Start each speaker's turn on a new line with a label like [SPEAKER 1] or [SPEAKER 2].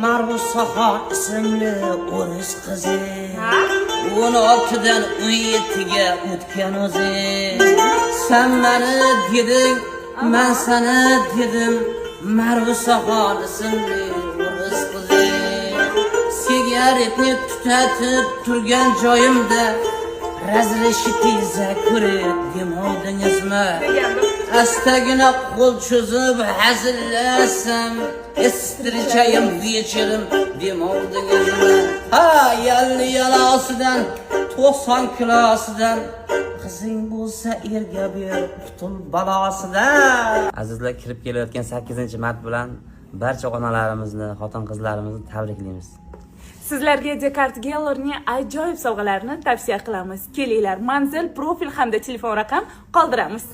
[SPEAKER 1] Marbusaxon ismli o'ris qizi 16dan 17ga o'tgan o'zi. Sen meni deding, men seni dedim. Marbusaxon ismli o'ris qizi sigaretni tutatib turgan joyimda razreshitiza ko'rib demoldingizmi? Astagina qo'l cho'zib hazillasam estirchayim yechirim demoldingizmi? Ha, 50 yalosidan 90 kilosidan qizing bo'lsa erga ber qutul balosidan. Azizlar, kirib kelayotgan 8-mart bilan barcha onalarimizni, xotin-qizlarimizni tabriklaymiz.
[SPEAKER 2] Sizlarga Descartes Gallery'ning ajoyib sovg'alarini tavsiya qilamiz. Kelinglar, manzil, profil hamda telefon raqam qoldiramiz.